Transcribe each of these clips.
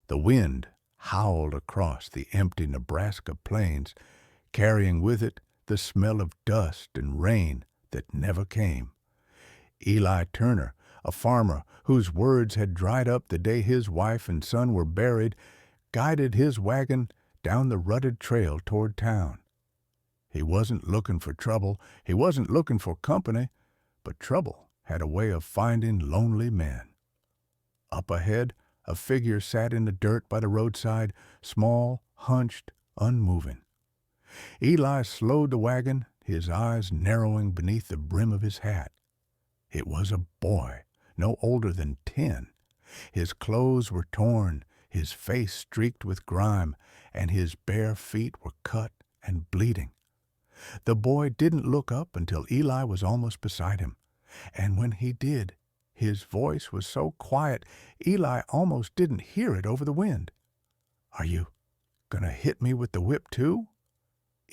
The wind howled across the empty Nebraska plains, carrying with it the smell of dust and rain that never came. Eli Turner, a farmer whose words had dried up the day his wife and son were buried, guided his wagon down the rutted trail toward town. He wasn't looking for trouble, he wasn't looking for company, but trouble had a way of finding lonely men. Up ahead, a figure sat in the dirt by the roadside, small, hunched, unmoving. Eli slowed the wagon, his eyes narrowing beneath the brim of his hat. It was a boy, no older than 10. His clothes were torn, his face streaked with grime, and his bare feet were cut and bleeding. The boy didn't look up until Eli was almost beside him, and when he did, his voice was so quiet Eli almost didn't hear it over the wind. "Are you gonna hit me with the whip too?"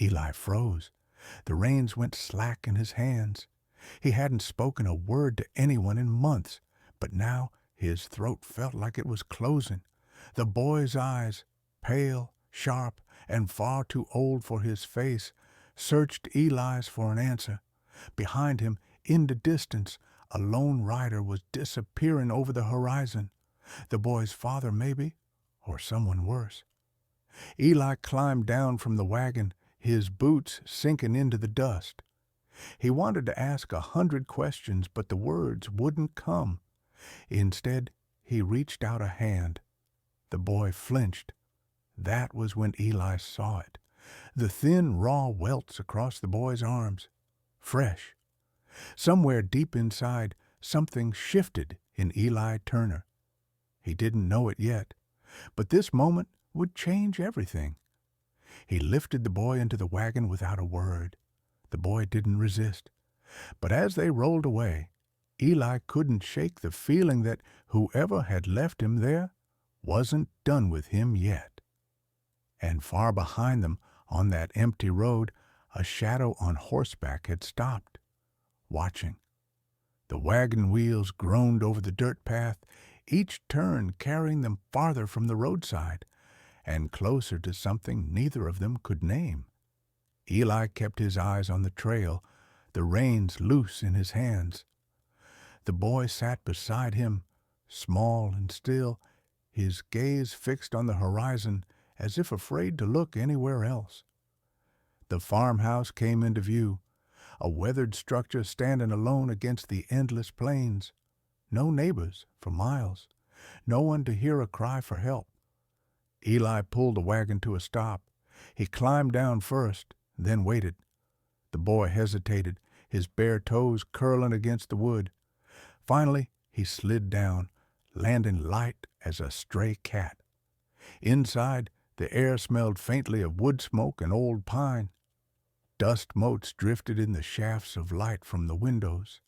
Eli froze. The reins went slack in his hands. He hadn't spoken a word to anyone in months, but now his throat felt like it was closing. The boy's eyes, pale, sharp, and far too old for his face, searched Eli's for an answer. Behind him, in the distance, a lone rider was disappearing over the horizon. The boy's father, maybe, or someone worse. Eli climbed down from the wagon, his boots sinking into the dust. He wanted to ask 100 questions, but the words wouldn't come. Instead, he reached out a hand. The boy flinched. That was when Eli saw it. The thin, raw welts across the boy's arms. Fresh. Somewhere deep inside, something shifted in Eli Turner. He didn't know it yet, but this moment would change everything. He lifted the boy into the wagon without a word. The boy didn't resist. But as they rolled away, Eli couldn't shake the feeling that whoever had left him there wasn't done with him yet. And far behind them, on that empty road, a shadow on horseback had stopped, watching. The wagon wheels groaned over the dirt path, each turn carrying them farther from the roadside, and closer to something neither of them could name. Eli kept his eyes on the trail, the reins loose in his hands. The boy sat beside him, small and still, his gaze fixed on the horizon as if afraid to look anywhere else. The farmhouse came into view, a weathered structure standing alone against the endless plains. No neighbors for miles, no one to hear a cry for help. Eli pulled the wagon to a stop. He climbed down first, then waited. The boy hesitated, his bare toes curling against the wood. Finally, he slid down, landing light as a stray cat. Inside, the air smelled faintly of wood smoke and old pine. Dust motes drifted in the shafts of light from the windows.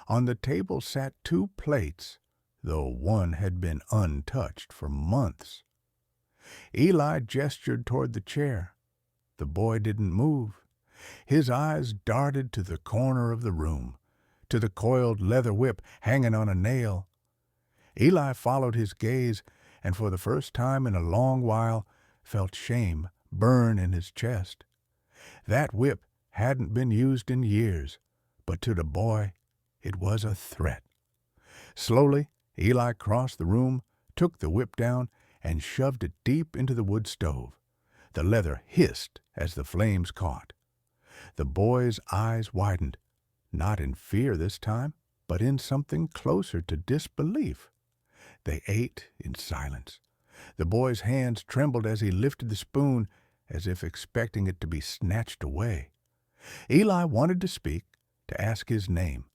On the table sat 2 plates, though one had been untouched for months. Eli gestured toward the chair. The boy didn't move. His eyes darted to the corner of the room, to the coiled leather whip hanging on a nail. Eli followed his gaze, and for the first time in a long while felt shame burn in his chest. That whip hadn't been used in years, but to the boy it was a threat. Slowly, Eli crossed the room, took the whip down, and shoved it deep into the wood stove. The leather hissed as the flames caught. The boy's eyes widened, not in fear this time, but in something closer to disbelief. They ate in silence. The boy's hands trembled as he lifted the spoon, as if expecting it to be snatched away. Eli wanted to speak, to ask his name,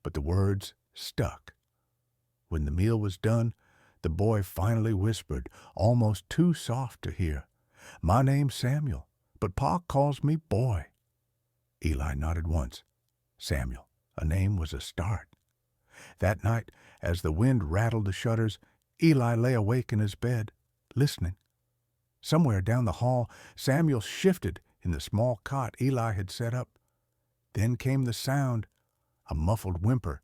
but the words stuck. When the meal was done, the boy finally whispered, almost too soft to hear, "My name's Samuel, but Pa calls me Boy." Eli nodded once. Samuel, a name was a start. That night, as the wind rattled the shutters, Eli lay awake in his bed, listening. Somewhere down the hall, Samuel shifted in the small cot Eli had set up. Then came the sound, a muffled whimper,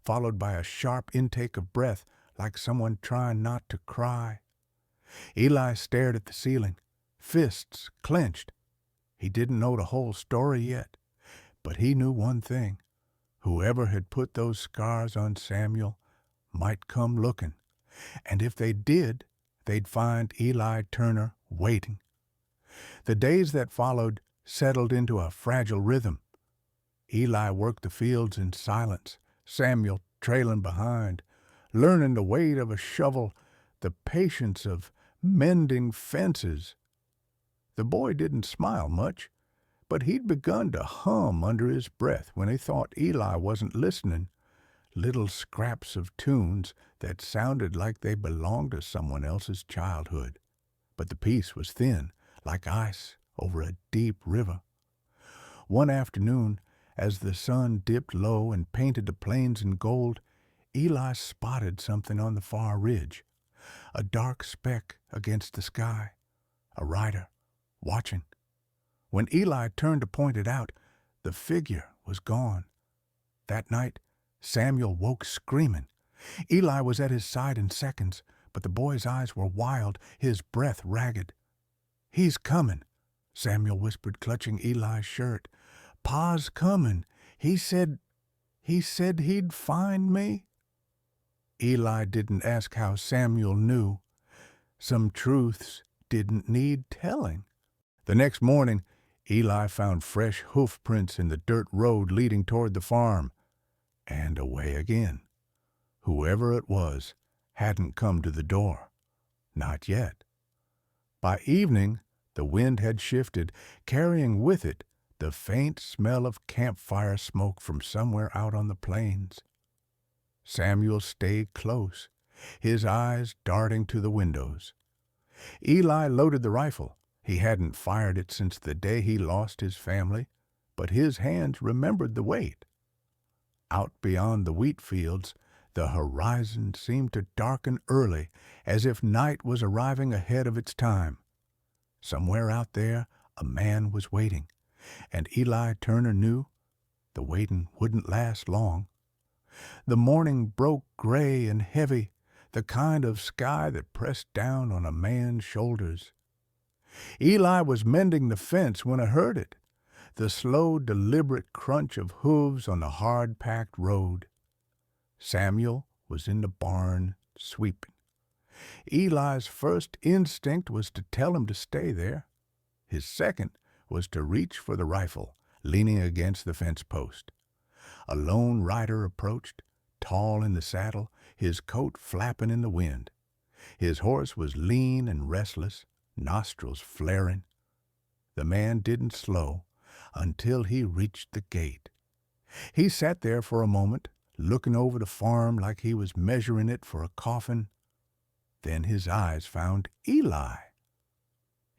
followed by a sharp intake of breath, like someone trying not to cry. Eli stared at the ceiling, fists clenched. He didn't know the whole story yet, but he knew one thing. Whoever had put those scars on Samuel might come looking, and if they did, they'd find Eli Turner waiting. The days that followed settled into a fragile rhythm. Eli worked the fields in silence, Samuel trailing behind, learning the weight of a shovel, the patience of mending fences. The boy didn't smile much, but he'd begun to hum under his breath when he thought Eli wasn't listening, little scraps of tunes that sounded like they belonged to someone else's childhood. But the peace was thin, like ice over a deep river. One afternoon, as the sun dipped low and painted the plains in gold, Eli spotted something on the far ridge, a dark speck against the sky, a rider watching. When Eli turned to point it out, the figure was gone. That night, Samuel woke screaming. Eli was at his side in seconds, but the boy's eyes were wild, his breath ragged. "He's coming," Samuel whispered, clutching Eli's shirt. "Pa's coming. He said he'd find me." Eli didn't ask how Samuel knew. Some truths didn't need telling. The next morning, Eli found fresh hoof prints in the dirt road leading toward the farm. And away again. Whoever it was hadn't come to the door. Not yet. By evening, the wind had shifted, carrying with it the faint smell of campfire smoke from somewhere out on the plains. Samuel stayed close, his eyes darting to the windows. Eli loaded the rifle. He hadn't fired it since the day he lost his family, but his hands remembered the weight. Out beyond the wheat fields, the horizon seemed to darken early, as if night was arriving ahead of its time. Somewhere out there, a man was waiting, and Eli Turner knew the waiting wouldn't last long. The morning broke gray and heavy, the kind of sky that pressed down on a man's shoulders. Eli was mending the fence when I heard it, the slow, deliberate crunch of hooves on the hard-packed road. Samuel was in the barn sweeping. Eli's first instinct was to tell him to stay there. His second was to reach for the rifle, leaning against the fence post. A lone rider approached, tall in the saddle, his coat flapping in the wind. His horse was lean and restless, nostrils flaring. The man didn't slow until he reached the gate. He sat there for a moment, looking over the farm like he was measuring it for a coffin. Then his eyes found Eli.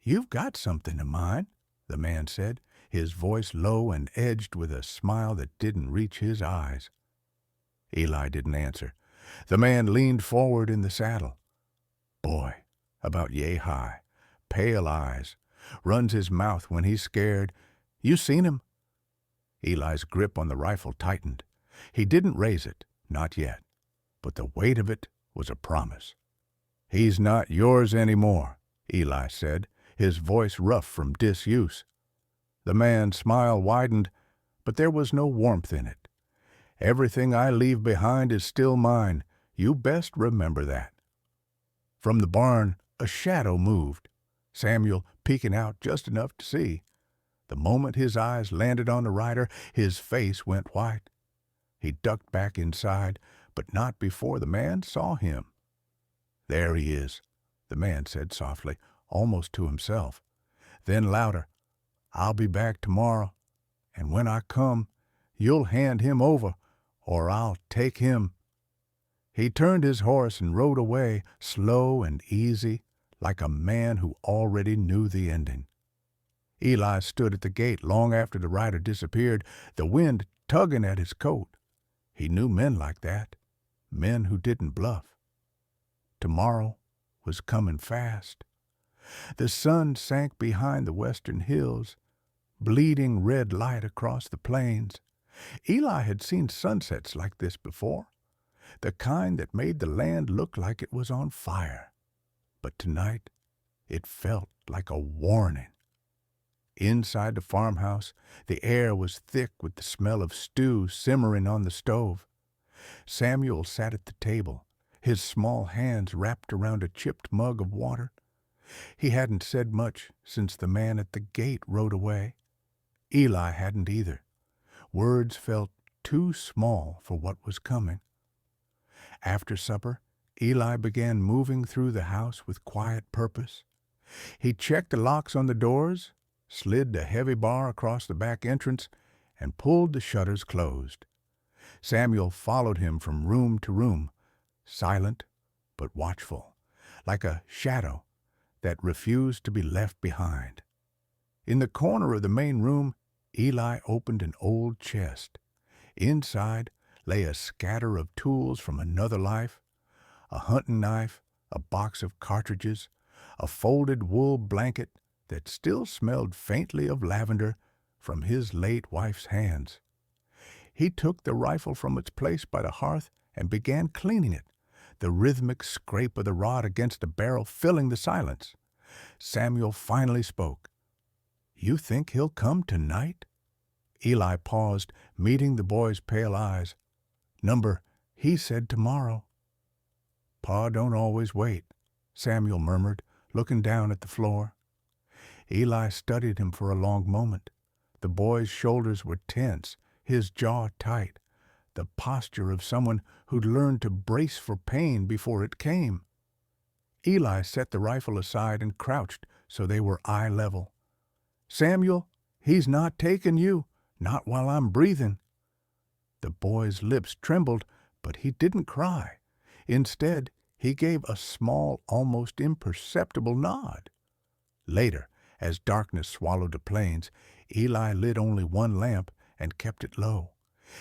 "You've got something of mine," the man said, his voice low and edged with a smile that didn't reach his eyes. Eli didn't answer. The man leaned forward in the saddle. "Boy, about yay high, pale eyes, runs his mouth when he's scared. You seen him?" Eli's grip on the rifle tightened. He didn't raise it, not yet, but the weight of it was a promise. "He's not yours anymore," Eli said, his voice rough from disuse. The man's smile widened, but there was no warmth in it. "Everything I leave behind is still mine. You best remember that." From the barn, a shadow moved, Samuel peeking out just enough to see. The moment his eyes landed on the rider, his face went white. He ducked back inside, but not before the man saw him. "There he is," the man said softly, almost to himself. Then louder, "I'll be back tomorrow, and when I come, you'll hand him over, or I'll take him." He turned his horse and rode away, slow and easy, like a man who already knew the ending. Eli stood at the gate long after the rider disappeared, the wind tugging at his coat. He knew men like that, men who didn't bluff. Tomorrow was coming fast. The sun sank behind the western hills, bleeding red light across the plains. Eli had seen sunsets like this before, the kind that made the land look like it was on fire. But tonight It felt like a warning. Inside the farmhouse, the air was thick with the smell of stew simmering on the stove. Samuel sat at the table, his small hands wrapped around a chipped mug of water. He hadn't said much since the man at the gate rode away. Eli hadn't either. Words felt too small for what was coming. After supper, Eli began moving through the house with quiet purpose. He checked the locks on the doors, slid the heavy bar across the back entrance, and pulled the shutters closed. Samuel followed him from room to room, silent but watchful, like a shadow that refused to be left behind. In the corner of the main room, Eli opened an old chest. Inside lay a scatter of tools from another life, a hunting knife, a box of cartridges, a folded wool blanket that still smelled faintly of lavender from his late wife's hands. He took the rifle from its place by the hearth and began cleaning it, the rhythmic scrape of the rod against the barrel filling the silence. Samuel finally spoke. "You think he'll come tonight?" Eli paused, meeting the boy's pale eyes. He said tomorrow." "Pa don't always wait," Samuel murmured, looking down at the floor. Eli studied him for a long moment. The boy's shoulders were tense, his jaw tight, the posture of someone who'd learned to brace for pain before it came. Eli set the rifle aside and crouched so they were eye level. "Samuel, he's not taking you, not while I'm breathing." The boy's lips trembled, but he didn't cry. Instead, he gave a small, almost imperceptible nod. Later, as darkness swallowed the plains, Eli lit only one lamp and kept it low.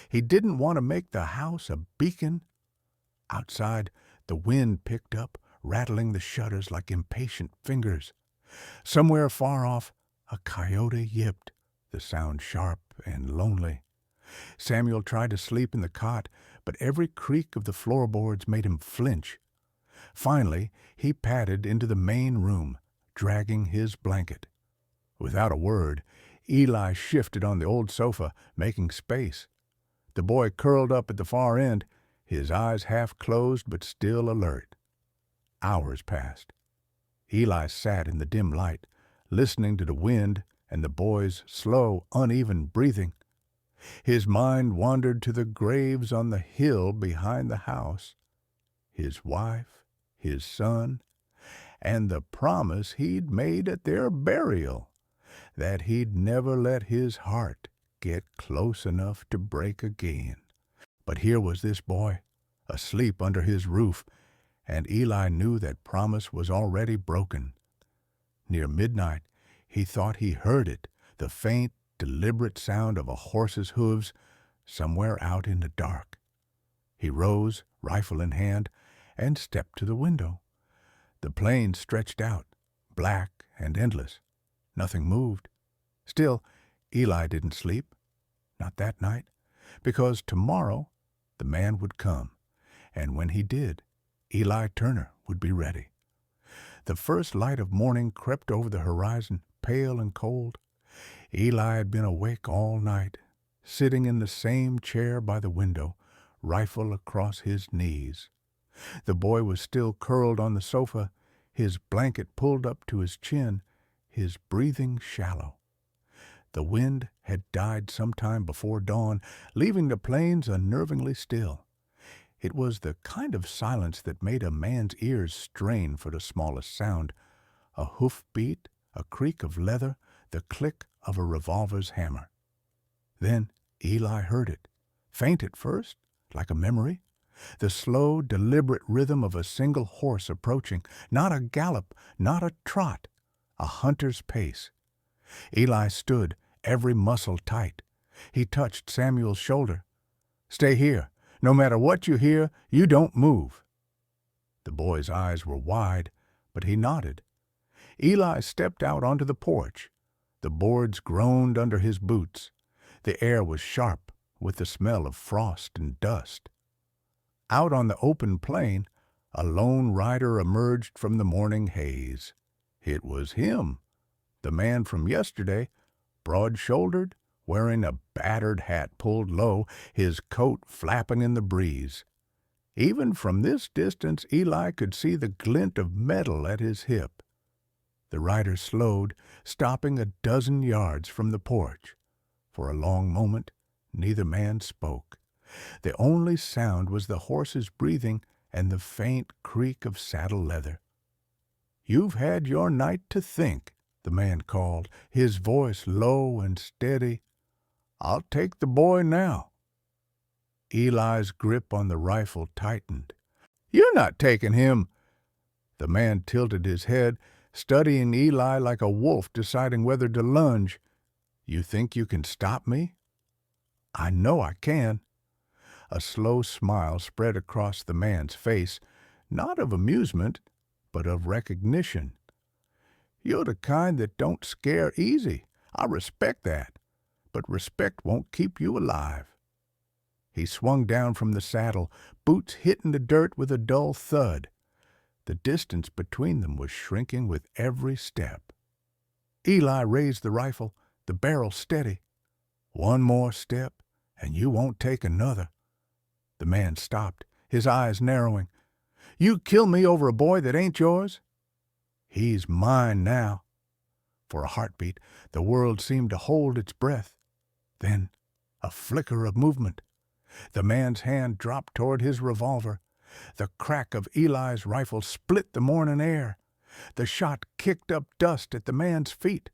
He didn't want to make the house a beacon. Outside, the wind picked up, rattling the shutters like impatient fingers. Somewhere far off, a coyote yipped, the sound sharp and lonely. Samuel tried to sleep in the cot, but every creak of the floorboards made him flinch. Finally, he padded into the main room, dragging his blanket. Without a word, Eli shifted on the old sofa, making space. The boy curled up at the far end, his eyes half closed but still alert. Hours passed. Eli sat in the dim light, listening to the wind and the boy's slow, uneven breathing. His mind wandered to the graves on the hill behind the house. His wife, his son, and the promise he'd made at their burial, that he'd never let his heart get close enough to break again. But here was this boy, asleep under his roof, and Eli knew that promise was already broken. Near midnight, he thought he heard it, the faint, deliberate sound of a horse's hooves somewhere out in the dark. He rose, rifle in hand, and stepped to the window. The plains stretched out, black and endless. Nothing moved. Still, Eli didn't sleep. Not that night, because tomorrow the man would come, and when he did, Eli Turner would be ready. The first light of morning crept over the horizon, pale and cold. Eli had been awake all night, sitting in the same chair by the window, rifle across his knees. The boy was still curled on the sofa, his blanket pulled up to his chin, his breathing shallow. The wind had died sometime before dawn, leaving the plains unnervingly still. It was the kind of silence that made a man's ears strain for the smallest sound, a hoof beat, a creak of leather, the click of a revolver's hammer. Then Eli heard it, faint at first, like a memory, the slow, deliberate rhythm of a single horse approaching, not a gallop, not a trot, a hunter's pace. Eli stood, every muscle tight. He touched Samuel's shoulder. "Stay here. No matter what you hear, you don't move." The boy's eyes were wide, but he nodded. Eli stepped out onto the porch. The boards groaned under his boots. The air was sharp with the smell of frost and dust. Out on the open plain, a lone rider emerged from the morning haze. It was him, the man from yesterday, broad-shouldered, wearing a battered hat pulled low, his coat flapping in the breeze. Even from this distance Eli could see the glint of metal at his hip. The rider slowed, stopping a dozen yards from the porch. For a long moment neither man spoke. The only sound was the horse's breathing and the faint creak of saddle leather. "You've had your night to think," the man called, his voice low and steady. "I'll take the boy now." Eli's grip on the rifle tightened. "You're not taking him." The man tilted his head, studying Eli like a wolf deciding whether to lunge. "You think you can stop me?" "I know I can." A slow smile spread across the man's face, not of amusement, but of recognition. "You're the kind that don't scare easy. I respect that. But respect won't keep you alive." He swung down from the saddle, boots hitting the dirt with a dull thud. The distance between them was shrinking with every step. Eli raised the rifle, the barrel steady. "One more step, and you won't take another." The man stopped, his eyes narrowing. "You kill me over a boy that ain't yours?" "He's mine now." For a heartbeat, the world seemed to hold its breath. Then a flicker of movement. The man's hand dropped toward his revolver. The crack of Eli's rifle split the morning air. The shot kicked up dust at the man's feet.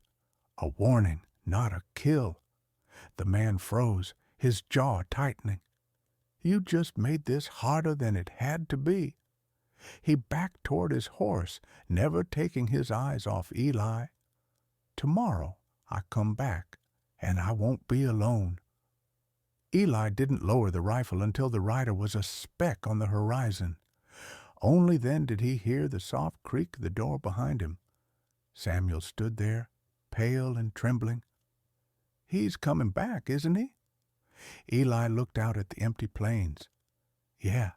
A warning, not a kill. The man froze, his jaw tightening. "You just made this harder than it had to be." He backed toward his horse, never taking his eyes off Eli. "Tomorrow I come back, and I won't be alone." Eli didn't lower the rifle until the rider was a speck on the horizon. Only then did he hear the soft creak of the door behind him. Samuel stood there, pale and trembling. "He's coming back, isn't he?" Eli looked out at the empty plains. "Yeah,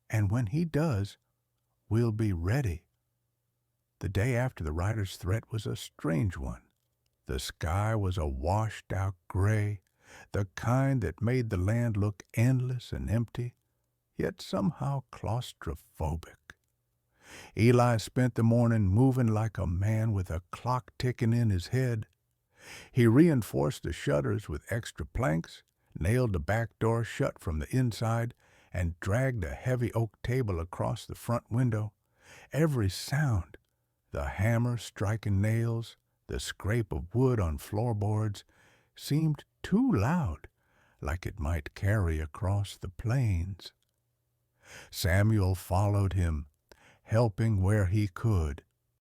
and when he does, we'll be ready." The day after the rider's threat was a strange one. The sky was a washed-out gray, the kind that made the land look endless and empty, yet somehow claustrophobic. Eli spent the morning moving like a man with a clock ticking in his head. He reinforced the shutters with extra planks, nailed the back door shut from the inside, and dragged a heavy oak table across the front window. Every sound, the hammer striking nails, the scrape of wood on floorboards, seemed too loud, like it might carry across the plains. Samuel followed him, helping where he could.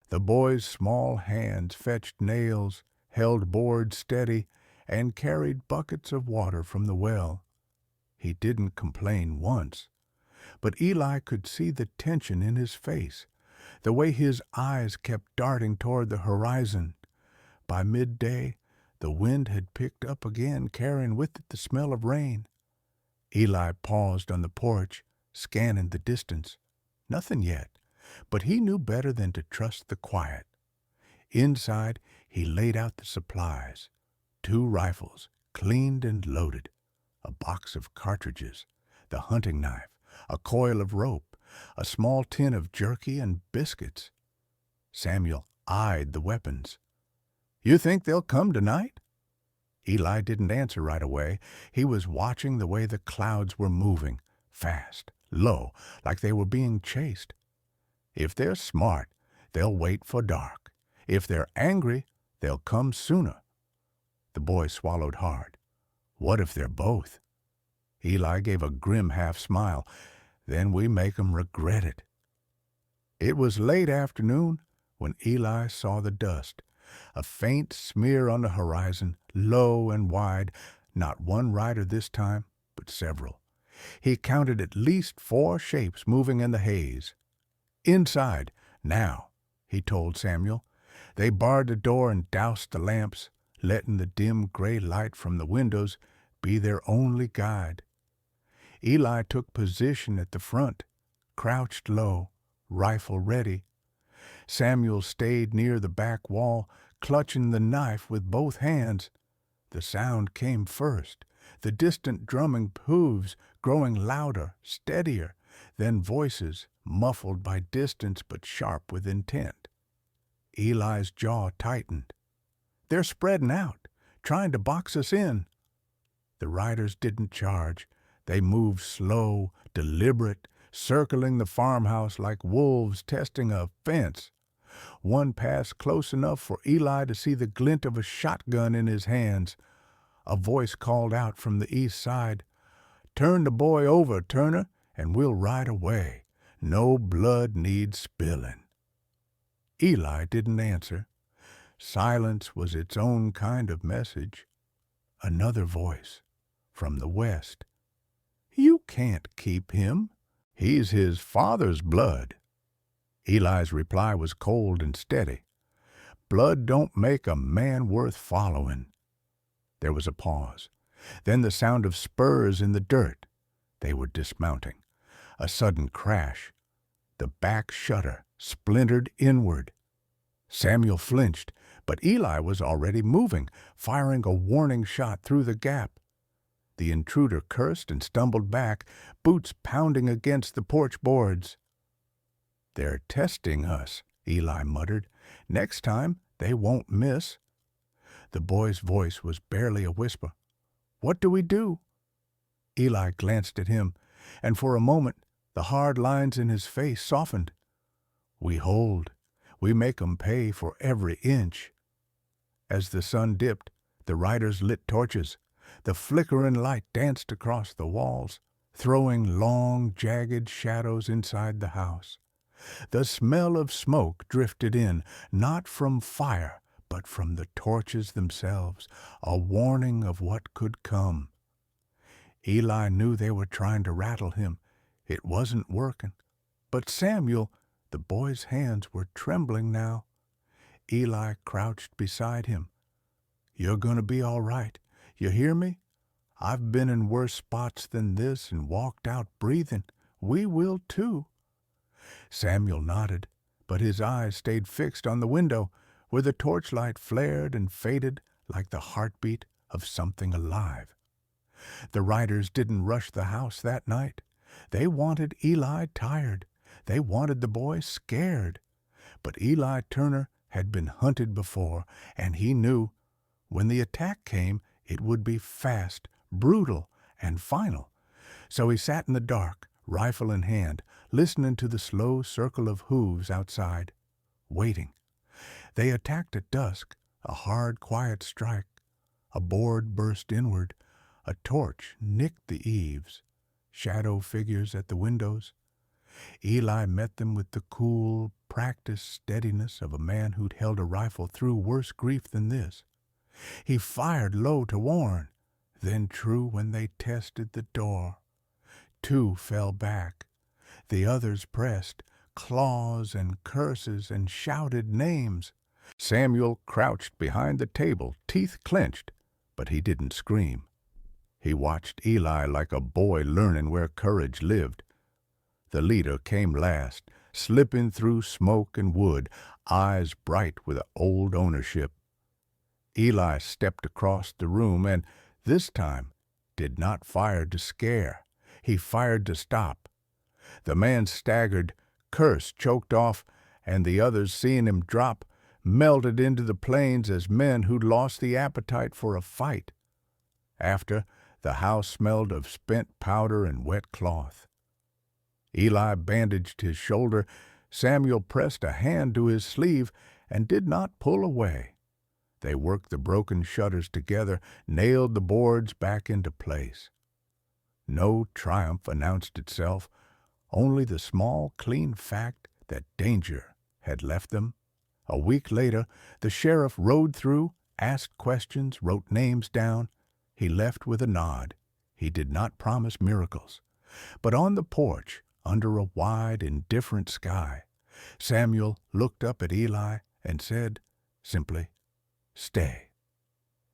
The boy's small hands fetched nails, held boards steady, and carried buckets of water from the well. He didn't complain once, but Eli could see the tension in his face, the way his eyes kept darting toward the horizon. By midday, the wind had picked up again, carrying with it the smell of rain. Eli paused on the porch, scanning the distance. Nothing yet, but he knew better than to trust the quiet. Inside, he laid out the supplies: 2 rifles, cleaned and loaded, a box of cartridges, the hunting knife, a coil of rope, a small tin of jerky and biscuits. Samuel eyed the weapons. "You think they'll come tonight?" Eli didn't answer right away. He was watching the way the clouds were moving, fast, low, like they were being chased. "If they're smart, they'll wait for dark. If they're angry, they'll come sooner." The boy swallowed hard. "What if they're both?" Eli gave a grim half-smile. "Then we make 'em regret it." It was late afternoon when Eli saw the dust, a faint smear on the horizon, low and wide, not one rider this time, but several. He counted at least 4 shapes moving in the haze. "Inside, now," he told Samuel. They barred the door and doused the lamps, letting the dim gray light from the windows be their only guide. Eli took position at the front, crouched low, rifle ready. Samuel stayed near the back wall, clutching the knife with both hands. The sound came first, the distant drumming hooves growing louder, steadier, then voices muffled by distance but sharp with intent. Eli's jaw tightened. "They're spreading out, trying to box us in." The riders didn't charge. They moved slow, deliberate, circling the farmhouse like wolves testing a fence. One passed close enough for Eli to see the glint of a shotgun in his hands. A voice called out from the east side, "Turn the boy over, Turner, and we'll ride away. No blood needs spilling." Eli didn't answer. Silence was its own kind of message. Another voice, from the west. "You can't keep him. He's his father's blood." Eli's reply was cold and steady. "Blood don't make a man worth following." There was a pause. Then the sound of spurs in the dirt. They were dismounting. A sudden crash. The back shutter splintered inward. Samuel flinched, but Eli was already moving, firing a warning shot through the gap. The intruder cursed and stumbled back, boots pounding against the porch boards. "They're testing us," Eli muttered. "Next time they won't miss." The boy's voice was barely a whisper. "What do we do?" Eli glanced at him, and for a moment the hard lines in his face softened. "We hold. We make 'em pay for every inch." As the sun dipped, the riders lit torches. The flickering light danced across the walls, throwing long, jagged shadows inside the house. The smell of smoke drifted in, not from fire, but from the torches themselves, a warning of what could come. Eli knew they were trying to rattle him. It wasn't working. But Samuel, the boy's hands were trembling now. Eli crouched beside him. "You're going to be all right. You hear me? I've been in worse spots than this and walked out breathing. We will too." Samuel nodded, but his eyes stayed fixed on the window, where the torchlight flared and faded like the heartbeat of something alive. The riders didn't rush the house that night. They wanted Eli tired. They wanted the boy scared. But Eli Turner had been hunted before, and he knew when the attack came, it would be fast, brutal, and final. So he sat in the dark, rifle in hand, listening to the slow circle of hooves outside, waiting. They attacked at dusk, a hard, quiet strike. A board burst inward. A torch nicked the eaves. Shadow figures at the windows. Eli met them with the cool, practiced steadiness of a man who'd held a rifle through worse grief than this. He fired low to warn, then true when they tested the door. 2 fell back. The others pressed, claws and curses and shouted names. Samuel crouched behind the table, teeth clenched, but he didn't scream. He watched Eli like a boy learning where courage lived. The leader came last, slipping through smoke and wood, eyes bright with old ownership. Eli stepped across the room and, this time, did not fire to scare. He fired to stop. The man staggered, curse choked off, and the others, seeing him drop, melted into the plains as men who'd lost the appetite for a fight. After, the house smelled of spent powder and wet cloth. Eli bandaged his shoulder. Samuel pressed a hand to his sleeve and did not pull away. They worked the broken shutters together, nailed the boards back into place. No triumph announced itself, only the small, clean fact that danger had left them. A week later, the sheriff rode through, asked questions, wrote names down. He left with a nod. He did not promise miracles. But on the porch, under a wide, indifferent sky, Samuel looked up at Eli and said, simply, "Stay."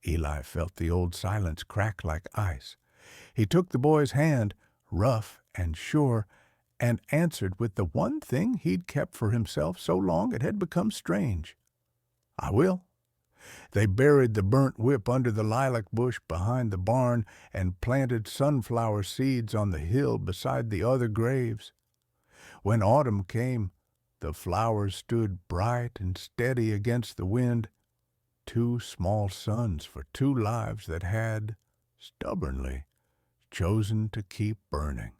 Eli felt the old silence crack like ice. He took the boy's hand, rough and sure, and answered with the one thing he'd kept for himself so long it had become strange. "I will." They buried the burnt whip under the lilac bush behind the barn and planted sunflower seeds on the hill beside the other graves. When autumn came, the flowers stood bright and steady against the wind, two small suns for two lives that had, stubbornly, chosen to keep burning.